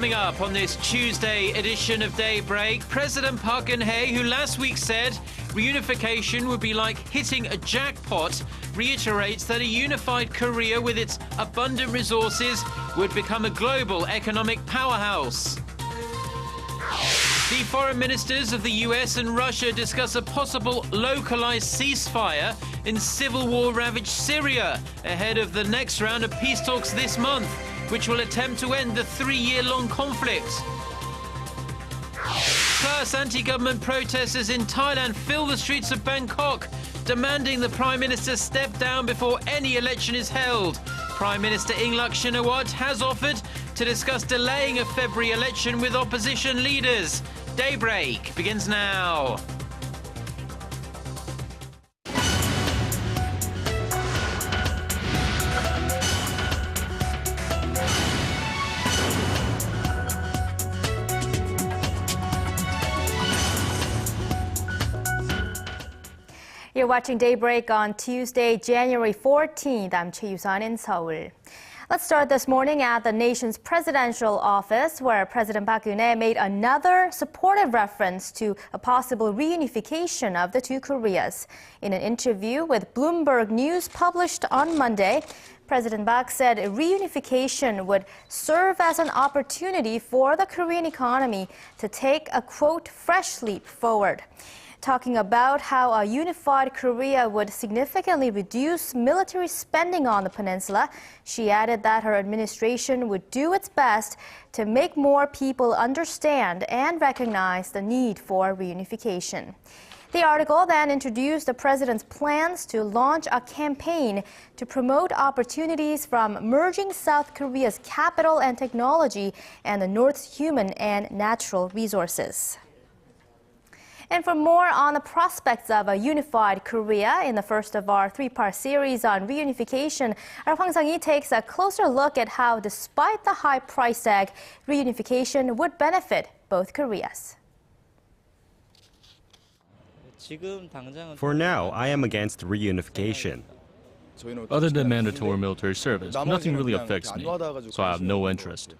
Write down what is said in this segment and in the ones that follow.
Coming up on this Tuesday edition of Daybreak, President Park Geun-hye, who last week said reunification would be like hitting a jackpot, reiterates that a unified Korea with its abundant resources would become a global economic powerhouse. The foreign ministers of the US and Russia discuss a possible localized ceasefire in civil war-ravaged Syria ahead of the next round of peace talks this month, which will attempt to end the 3-year-long conflict. Plus, anti-government protesters in Thailand fill the streets of Bangkok, demanding the Prime Minister step down before any election is held. Prime Minister Yingluck Shinawatra has offered to discuss delaying a February election with opposition leaders. Daybreak begins now. You're watching Daybreak on Tuesday, January 14th. I'm Choi Yusan in Seoul. Let's start this morning at the nation's presidential office, where President Park Geun-hye made another supportive reference to a possible reunification of the two Koreas. In an interview with Bloomberg News published on Monday, President Park said reunification would serve as an opportunity for the Korean economy to take a, quote, fresh leap forward. Talking about how a unified Korea would significantly reduce military spending on the peninsula, she added that her administration would do its best to make more people understand and recognize the need for reunification. The article then introduced the president's plans to launch a campaign to promote opportunities from merging South Korea's capital and technology and the North's human and natural resources. And for more on the prospects of a unified Korea in the first of our 3-part series on reunification, our Hwang Sung-hee takes a closer look at how, despite the high price tag, reunification would benefit both Koreas. For now, I am against reunification. Other than mandatory military service, nothing really affects me, so I have no interest.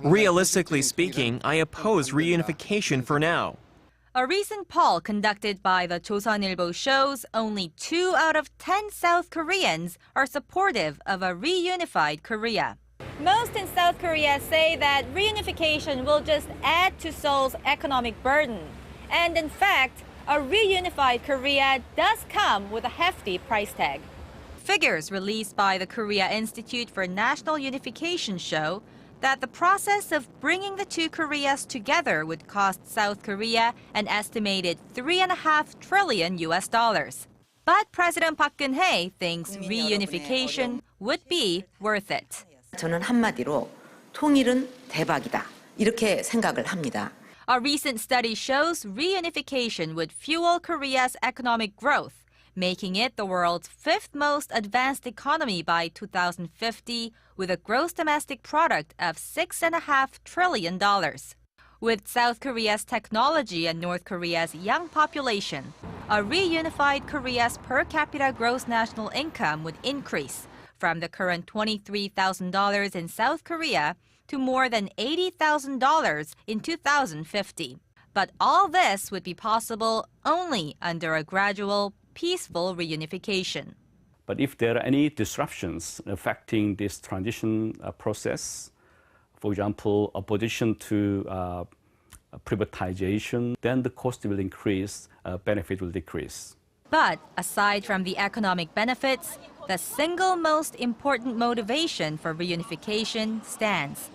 Realistically speaking, I oppose reunification for now. A recent poll conducted by the Chosun Ilbo shows only 2 out of 10 South Koreans are supportive of a reunified Korea. Most in South Korea say that reunification will just add to Seoul's economic burden. And in fact, a reunified Korea does come with a hefty price tag. Figures released by the Korea Institute for National Unification show that the process of bringing the two Koreas together would cost South Korea an estimated $3.5 trillion. But President Park Geun-hye thinks reunification would be worth it. 저는 한마디로 통일은 대박이다. 이렇게 생각을 합니다. A recent study shows reunification would fuel Korea's economic growth, making it the world's 5th most advanced economy by 2050, with a gross domestic product of $6.5 trillion. With South Korea's technology and North Korea's young population, a reunified Korea's per capita gross national income would increase from the current $23,000 in South Korea to more than $80,000 in 2050. But all this would be possible only under a gradual, peaceful reunification. But if there are any disruptions affecting this transition process, for example, opposition to privatization, then the cost will increase, benefit will decrease. But aside from the economic benefits, the single most important motivation for reunification stands.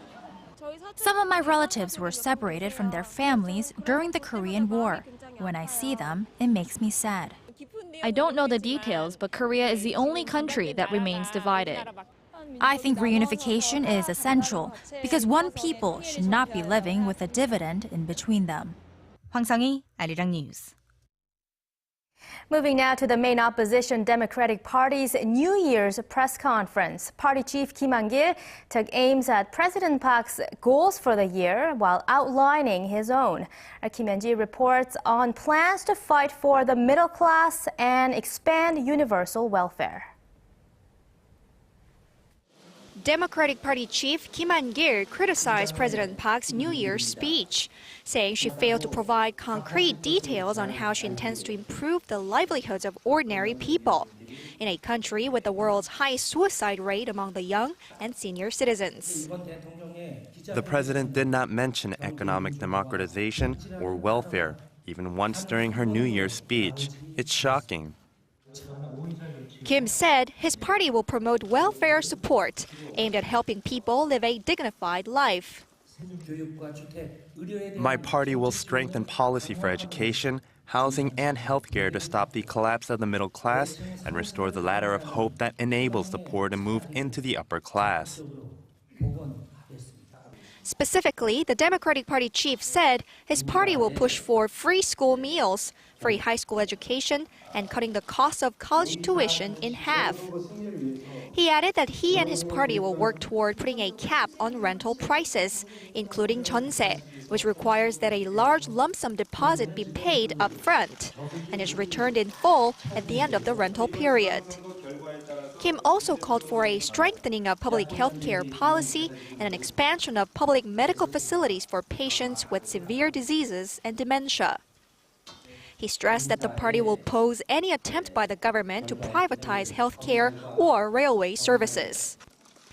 Some of my relatives were separated from their families during the Korean War. When I see them, it makes me sad. I don't know the details, but Korea is the only country that remains divided. I think reunification is essential because one people should not be living with a dividend in between them. Hwang Sung-hee, Arirang News. Moving now to the main opposition Democratic Party's New Year's press conference. Party chief Kim Han-gil took aims at President Park's goals for the year while outlining his own. Kim Han-gil reports on plans to fight for the middle class and expand universal welfare. Democratic Party chief Kim Han-gil criticized President Park's New Year's speech, saying she failed to provide concrete details on how she intends to improve the livelihoods of ordinary people in a country with the world's highest suicide rate among the young and senior citizens. The president did not mention economic democratization or welfare, even once during her New Year's speech. It's shocking. Kim said his party will promote welfare support aimed at helping people live a dignified life. My party will strengthen policy for education, housing, and healthcare to stop the collapse of the middle class and restore the ladder of hope that enables the poor to move into the upper class. Specifically, the Democratic Party chief said his party will push for free school meals, free high school education, and cutting the cost of college tuition in half. He added that he and his party will work toward putting a cap on rental prices, including jeonse, which requires that a large lump sum deposit be paid up front and is returned in full at the end of the rental period. Kim also called for a strengthening of public health care policy and an expansion of public medical facilities for patients with severe diseases and dementia. He stressed that the party will oppose any attempt by the government to privatize health care or railway services.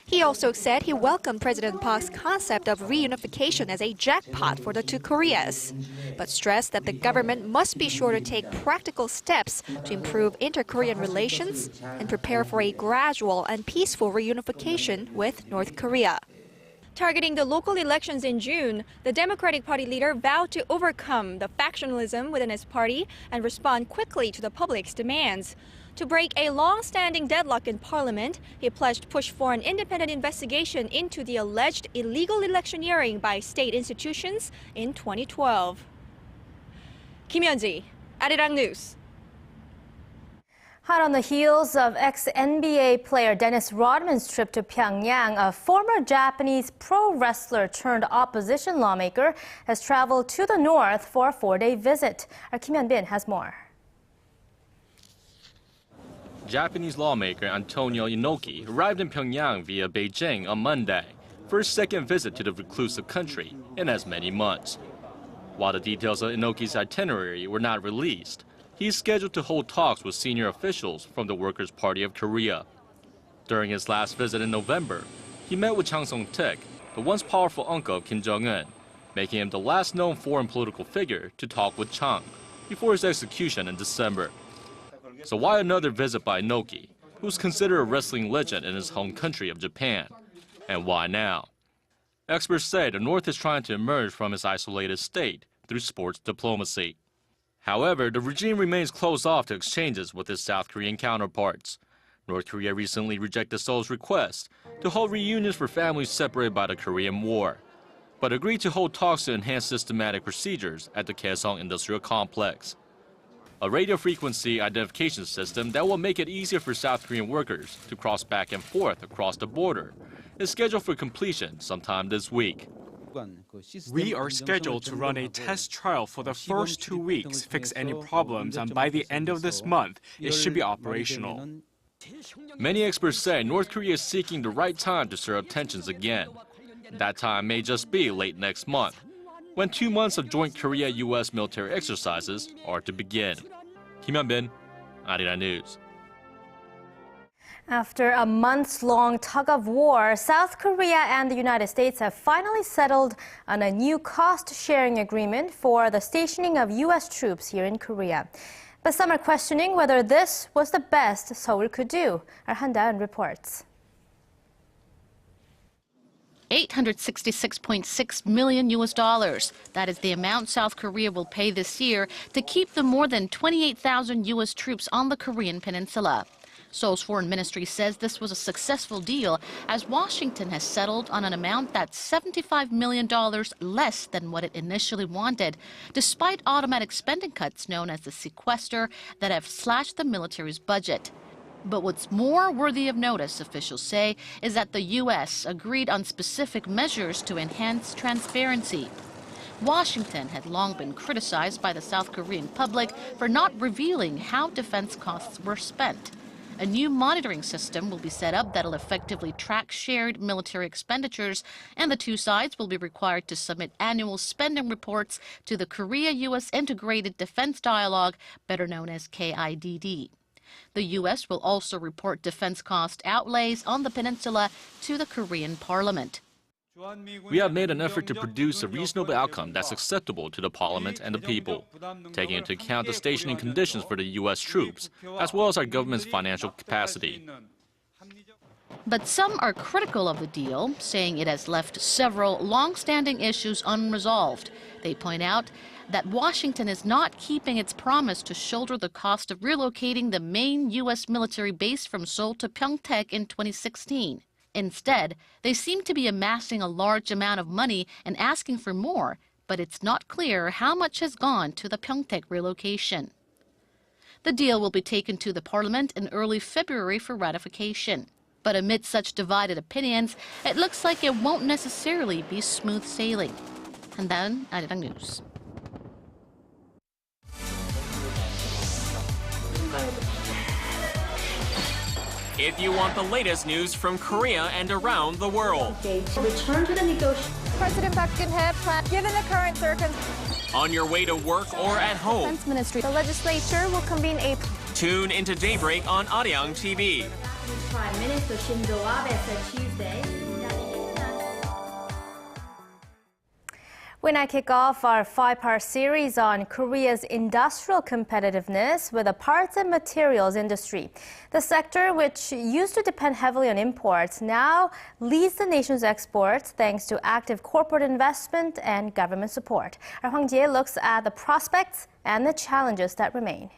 He also said he welcomed President Park's concept of reunification as a jackpot for the two Koreas, but stressed that the government must be sure to take practical steps to improve inter-Korean relations and prepare for a gradual and peaceful reunification with North Korea. Targeting the local elections in June, the Democratic Party leader vowed to overcome the factionalism within his party and respond quickly to the public's demands. To break a long-standing deadlock in Parliament, he pledged to push for an independent investigation into the alleged illegal electioneering by state institutions in 2012. Kim Hyun-ji, Arirang News. Hot on the heels of ex-NBA player Dennis Rodman's trip to Pyongyang, a former Japanese pro wrestler turned opposition lawmaker has traveled to the north for a 4-day visit. Our Kim Hyun-bin has more. Japanese lawmaker Antonio Inoki arrived in Pyongyang via Beijing on Monday for his second visit to the reclusive country in as many months. While the details of Inoki's itinerary were not released, he is scheduled to hold talks with senior officials from the Workers' Party of Korea. During his last visit in November, he met with Hwang Sung-hee, the once powerful uncle of Kim Jong-un, making him the last known foreign political figure to talk with Chang before his execution in December. So why another visit by Inoki, who's considered a wrestling legend in his home country of Japan? And why now? Experts say the North is trying to emerge from its isolated state through sports diplomacy. However, the regime remains closed off to exchanges with its South Korean counterparts. North Korea recently rejected Seoul's request to hold reunions for families separated by the Korean War, but agreed to hold talks to enhance systematic procedures at the Kaesong Industrial Complex. A radio frequency identification system that will make it easier for South Korean workers to cross back and forth across the border is scheduled for completion sometime this week. We are scheduled to run a test trial for the first 2 weeks, fix any problems, and by the end of this month, it should be operational. Many experts say North Korea is seeking the right time to stir up tensions again. That time may just be late next month, when 2 months of joint Korea-U.S. military exercises are to begin. Kim Hyun-bin, Arirang News. After a months-long tug-of-war, South Korea and the United States have finally settled on a new cost-sharing agreement for the stationing of U.S. troops here in Korea. But some are questioning whether this was the best Seoul could do. Our Hyundai reports. $866.6 million. That is the amount South Korea will pay this year to keep the more than 28,000 U.S. troops on the Korean peninsula. Seoul's foreign ministry says this was a successful deal, as Washington has settled on an amount that's $75 million less than what it initially wanted, despite automatic spending cuts known as the sequester that have slashed the military's budget. But what's more worthy of notice, officials say, is that the U.S. agreed on specific measures to enhance transparency. Washington had long been criticized by the South Korean public for not revealing how defense costs were spent. A new monitoring system will be set up that'll effectively track shared military expenditures, and the two sides will be required to submit annual spending reports to the Korea-U.S. Integrated Defense Dialogue, better known as KIDD. The U.S. will also report defense cost outlays on the peninsula to the Korean parliament. We have made an effort to produce a reasonable outcome that's acceptable to the parliament and the people, taking into account the stationing conditions for the U.S. troops, as well as our government's financial capacity. But some are critical of the deal, saying it has left several long-standing issues unresolved. They point out that Washington is not keeping its promise to shoulder the cost of relocating the main U.S. military base from Seoul to Pyeongtaek in 2016. Instead, they seem to be amassing a large amount of money and asking for more, but it's not clear how much has gone to the Pyeongtaek relocation. The deal will be taken to the parliament in early February for ratification. But amid such divided opinions, it looks like it won't necessarily be smooth sailing. Hyundai, Arirang News. If you want the latest news from Korea and around the world. Return to the negotiation. President Park Geun-hye plans, given the current circumstances. On your way to work or at home. Defense Ministry. The legislature will convene a... Tune into Daybreak on Arirang TV. Prime Minister Shinzo Abe said Tuesday. We now kick off our 5-part series on Korea's industrial competitiveness with the parts and materials industry. The sector, which used to depend heavily on imports, now leads the nation's exports thanks to active corporate investment and government support. Our Hwang Sung-hee looks at the prospects and the challenges that remain.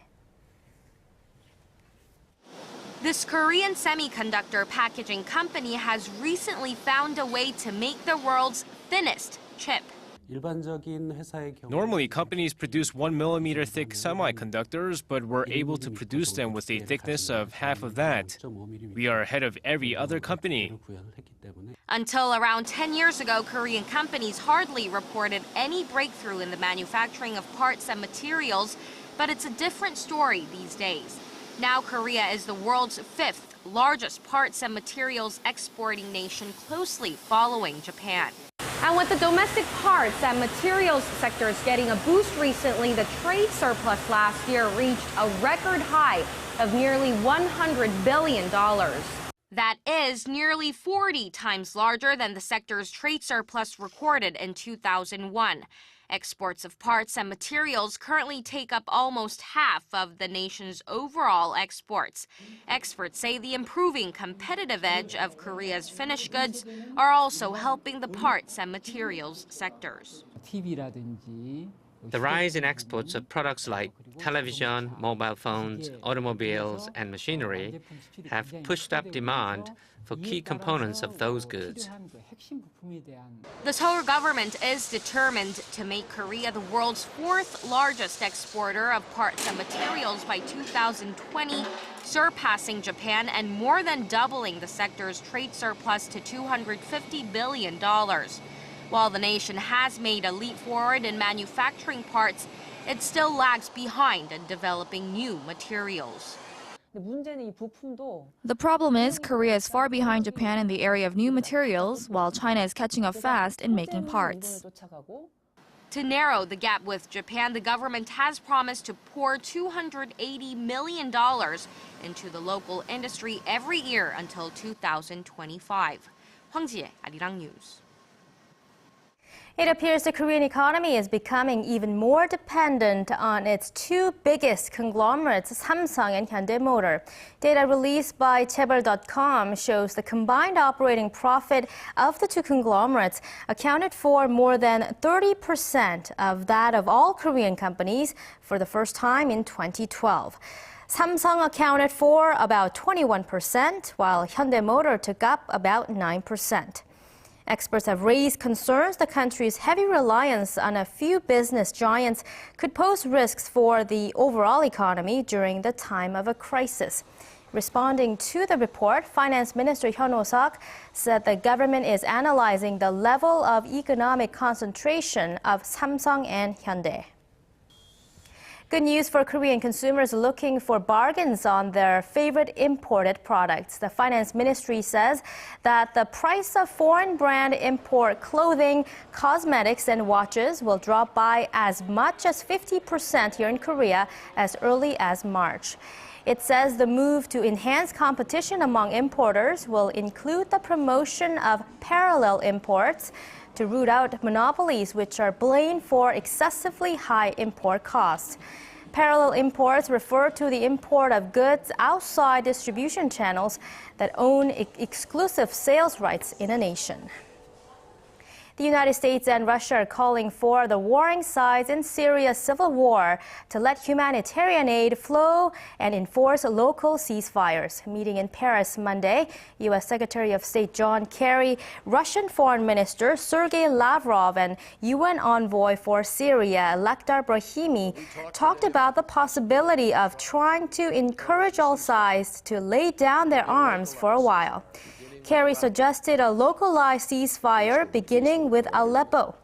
This Korean semiconductor packaging company has recently found a way to make the world's thinnest chip. Normally, companies produce 1 millimeter thick semiconductors, but we're able to produce them with a thickness of half of that. We are ahead of every other company. Until around 10 years ago, Korean companies hardly reported any breakthrough in the manufacturing of parts and materials, but it's a different story these days. Now Korea is the world's 5th largest parts and materials exporting nation, closely following Japan. And with the domestic parts and materials sectors getting a boost recently, the trade surplus last year reached a record high of nearly $100 billion. That is nearly 40 times larger than the sector's trade surplus recorded in 2001. Exports of parts and materials currently take up almost half of the nation's overall exports. Experts say the improving competitive edge of Korea's finished goods are also helping the parts and materials sectors. The rise in exports of products like television, mobile phones, automobiles, and machinery have pushed up demand for key components of those goods. The Seoul government is determined to make Korea the world's 4th largest exporter of parts and materials by 2020, surpassing Japan and more than doubling the sector's trade surplus to $250 billion. While the nation has made a leap forward in manufacturing parts, it still lags behind in developing new materials. The problem is Korea is far behind Japan in the area of new materials, while China is catching up fast in making parts. To narrow the gap with Japan, the government has promised to pour $280 million into the local industry every year until 2025. Hwang Sung-hee, Arirang News. It appears the Korean economy is becoming even more dependent on its two biggest conglomerates, Samsung and Hyundai Motor. Data released by Chaebol.com shows the combined operating profit of the two conglomerates accounted for more than 30% of that of all Korean companies for the first time in 2012. Samsung accounted for about 21%, while Hyundai Motor took up about 9%. Experts have raised concerns the country's heavy reliance on a few business giants could pose risks for the overall economy during the time of a crisis. Responding to the report, Finance Minister Hyun Oh-seok said the government is analyzing the level of economic concentration of Samsung and Hyundai. Good news for Korean consumers looking for bargains on their favorite imported products. The Finance Ministry says that the price of foreign brand import clothing, cosmetics, and watches will drop by as much as 50% here in Korea as early as March. It says the move to enhance competition among importers will include the promotion of parallel imports to root out monopolies which are blamed for excessively high import costs. Parallel imports refer to the import of goods outside distribution channels that own exclusive sales rights in a nation. The United States and Russia are calling for the warring sides in Syria's civil war to let humanitarian aid flow and enforce local ceasefires. Meeting in Paris Monday, U.S. Secretary of State John Kerry, Russian Foreign Minister Sergei Lavrov, and UN envoy for Syria, Lakhdar Brahimi, talked about the possibility of trying to encourage all sides to lay down their arms for a while. Kerry suggested a localized ceasefire beginning with Aleppo.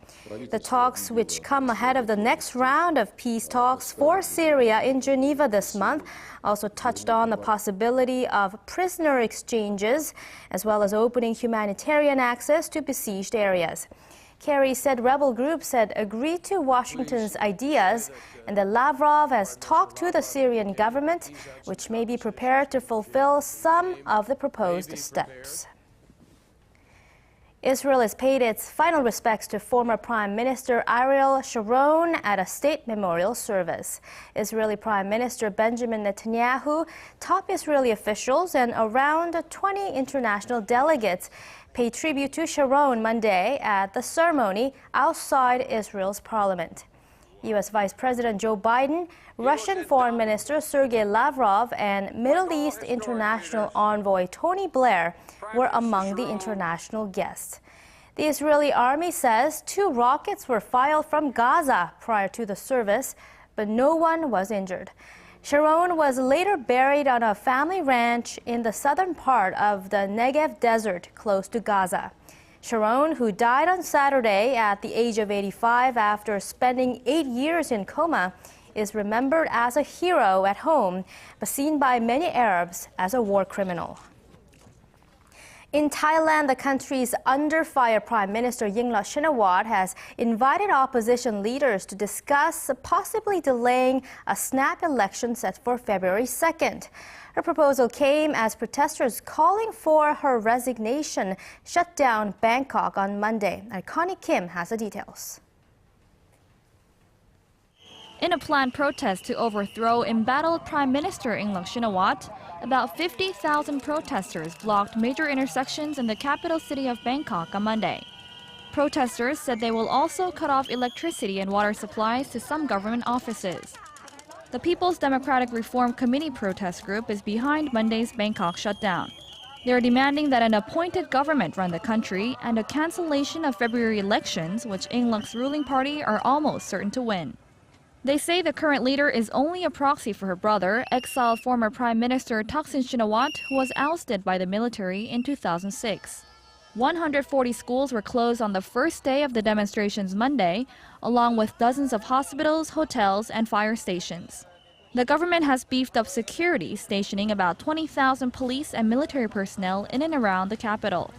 The talks, which come ahead of the next round of peace talks for Syria in Geneva this month, also touched on the possibility of prisoner exchanges, as well as opening humanitarian access to besieged areas. Kerry said rebel groups had agreed to Washington's ideas and that Lavrov has talked to the Syrian government, which may be prepared to fulfill some of the proposed steps. Israel has paid its final respects to former Prime Minister Ariel Sharon at a state memorial service. Israeli Prime Minister Benjamin Netanyahu, top Israeli officials, and around 20 international delegates paid tribute to Sharon Monday at the ceremony outside Israel's parliament. U.S. Vice President Joe Biden, Russian Foreign Minister Sergei Lavrov, and Middle East International Envoy Tony Blair were among the international guests. The Israeli army says 2 rockets were fired from Gaza prior to the service, but no one was injured. Sharon was later buried on a family ranch in the southern part of the Negev desert close to Gaza. Sharon, who died on Saturday at the age of 85 after spending 8 years in coma, is remembered as a hero at home, but seen by many Arabs as a war criminal. In Thailand, the country's under-fire Prime Minister Yingluck Shinawatra has invited opposition leaders to discuss possibly delaying a snap election set for February 2nd. Her proposal came as protesters calling for her resignation shut down Bangkok on Monday. Connie Kim has the details. In a planned protest to overthrow embattled Prime Minister Yingluck Shinawatra, about 50,000 protesters blocked major intersections in the capital city of Bangkok on Monday. Protesters said they will also cut off electricity and water supplies to some government offices. The People's Democratic Reform Committee protest group is behind Monday's Bangkok shutdown. They are demanding that an appointed government run the country and a cancellation of February elections, which Yingluck's ruling party are almost certain to win. They say the current leader is only a proxy for her brother, exiled former Prime Minister Thaksin Shinawatra, who was ousted by the military in 2006. 140 schools were closed on the first day of the demonstrations Monday, along with dozens of hospitals, hotels, and fire stations. The government has beefed up security, stationing about 20,000 police and military personnel in and around the capital.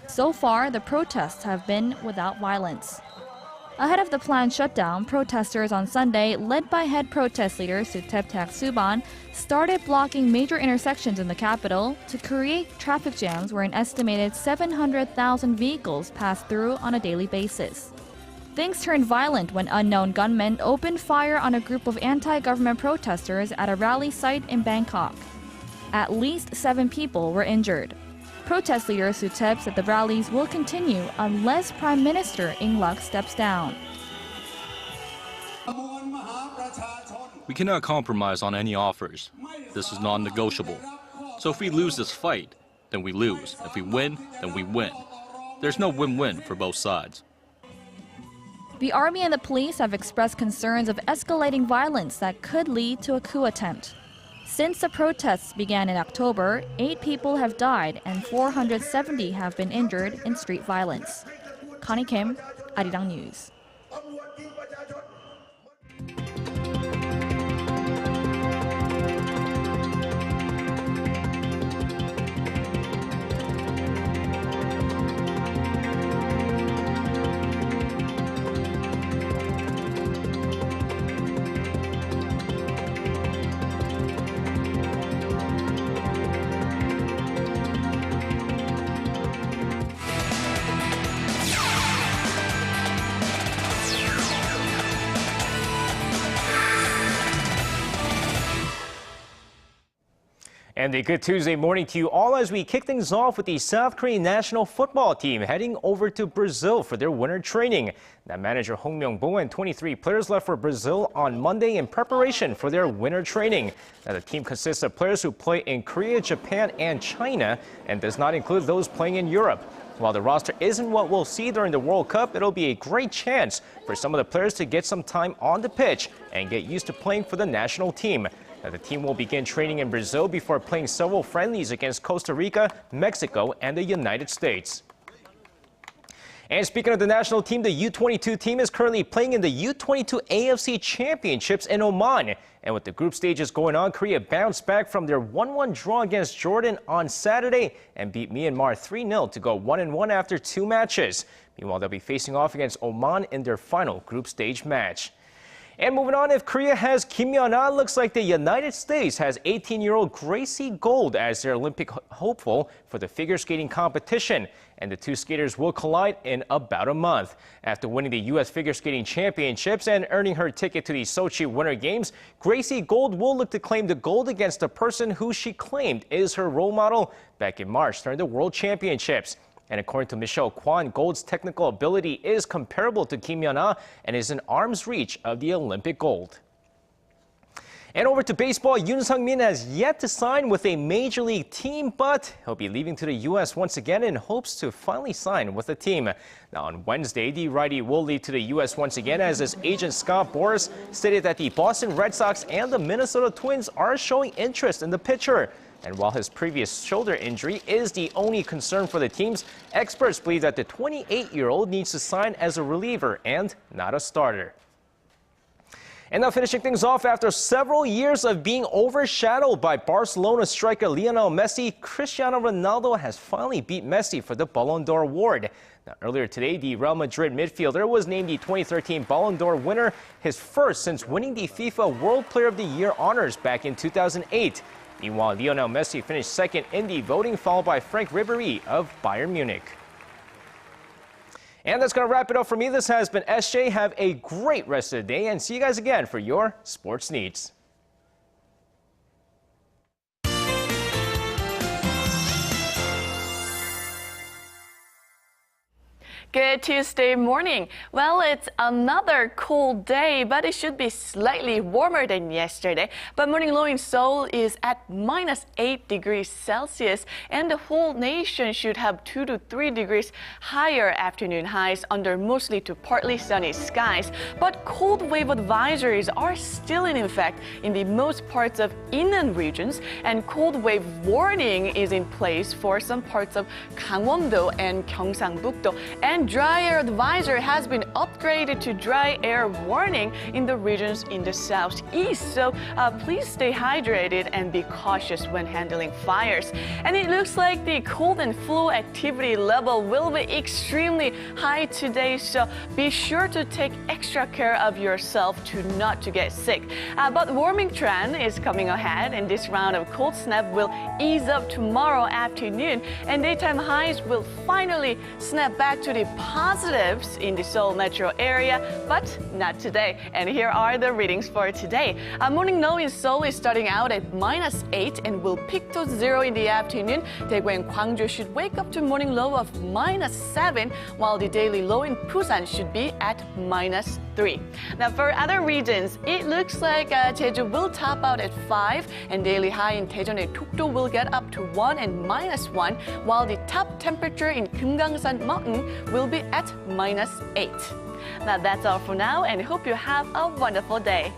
So far, the protests have been without violence. Ahead of the planned shutdown, protesters on Sunday, led by head protest leader Suthep Thaugsuban, started blocking major intersections in the capital to create traffic jams where an estimated 700,000 vehicles pass through on a daily basis. Things turned violent when unknown gunmen opened fire on a group of anti-government protesters at a rally site in Bangkok. At least 7 people were injured. Protest leader Suthep said the rallies will continue unless Prime Minister Yingluck steps down. We cannot compromise on any offers. This is non-negotiable. So if we lose this fight, then we lose. If we win, then we win. There's no win-win for both sides. The army and the police have expressed concerns of escalating violence that could lead to a coup attempt. Since the protests began in October, 8 people have died and 470 have been injured in street violence. Connie Kim, Arirang News. And a good Tuesday morning to you all as we kick things off with the South Korean national football team heading over to Brazil for their winter training. Now, manager Hong Myung-bo and 23 players left for Brazil on Monday in preparation for their winter training. Now, the team consists of players who play in Korea, Japan, and China, and does not include those playing in Europe. While the roster isn't what we'll see during the World Cup, it'll be a great chance for some of the players to get some time on the pitch and get used to playing for the national team. Now, the team will begin training in Brazil before playing several friendlies against Costa Rica, Mexico, and the United States. And speaking of the national team, the U22 team is currently playing in the U22 AFC Championships in Oman. And with the group stages going on, Korea bounced back from their 1-1 draw against Jordan on Saturday and beat Myanmar 3-0 to go 1-1 after 2 matches. Meanwhile, they'll be facing off against Oman in their final group stage match. And moving on, if Korea has Kim Yeon-ah, looks like the United States has 18-year-old Gracie Gold as their Olympic hopeful for the figure skating competition. And the two skaters will collide in about a month. After winning the U.S. Figure Skating Championships and earning her ticket to the Sochi Winter Games, Gracie Gold will look to claim the gold against the person who she claimed is her role model back in March during the World Championships. And according to Michelle Kwan, Gold's technical ability is comparable to Kim Yeon-ah and is in arm's reach of the Olympic gold. And over to baseball, Yoon Sung-min has yet to sign with a major league team, but he'll be leaving to the U.S. once again in hopes to finally sign with the team. Now, on Wednesday, the righty will leave to the U.S. once again as his agent Scott Boras stated that the Boston Red Sox and the Minnesota Twins are showing interest in the pitcher. And while his previous shoulder injury is the only concern for the teams, experts believe that the 28-year-old needs to sign as a reliever and not a starter. And now finishing things off, after several years of being overshadowed by Barcelona striker Lionel Messi, Cristiano Ronaldo has finally beat Messi for the Ballon d'Or award. Now, earlier today, the Real Madrid midfielder was named the 2013 Ballon d'Or winner, his first since winning the FIFA World Player of the Year honors back in 2008. Meanwhile, Lionel Messi finished second in the voting, followed by Frank Ribéry of Bayern Munich. And that's going to wrap it up for me. This has been SJ. Have a great rest of the day and see you guys again for your sports needs. Good Tuesday morning. Well, it's another cold day, but it should be slightly warmer than yesterday. But morning low in Seoul is at -8 degrees Celsius, and the whole nation should have 2 to 3 degrees higher afternoon highs under mostly to partly sunny skies. But cold wave advisories are still in effect in the most parts of inland regions, and cold wave warning is in place for some parts of Gangwon-do and Gyeongsangbuk-do. And dry air advisor has been upgraded to dry air warning in the regions in the southeast. So please stay hydrated and be cautious when handling fires. And it looks like the cold and flu activity level will be extremely high today. So be sure to take extra care of yourself not to get sick. But warming trend is coming ahead, and this round of cold snap will ease up tomorrow afternoon, and daytime highs will finally snap back to the positives in the Seoul metro area, but not today. And here are the readings for today. Morning low in Seoul is starting out at -8 and will peak to 0 in the afternoon. Daegu and Gwangju should wake up to morning low of -7, while the daily low in Busan should be at -3. Now for other regions, it looks like Jeju will top out at 5, and daily high in Daejeon and Dokdo will get up to 1 and -1, while the top temperature in Kumgangsan Mountain will be at -8. Now that's all for now, and hope you have a wonderful day.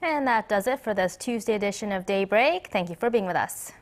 And that does it for this Tuesday edition of Daybreak. Thank you for being with us.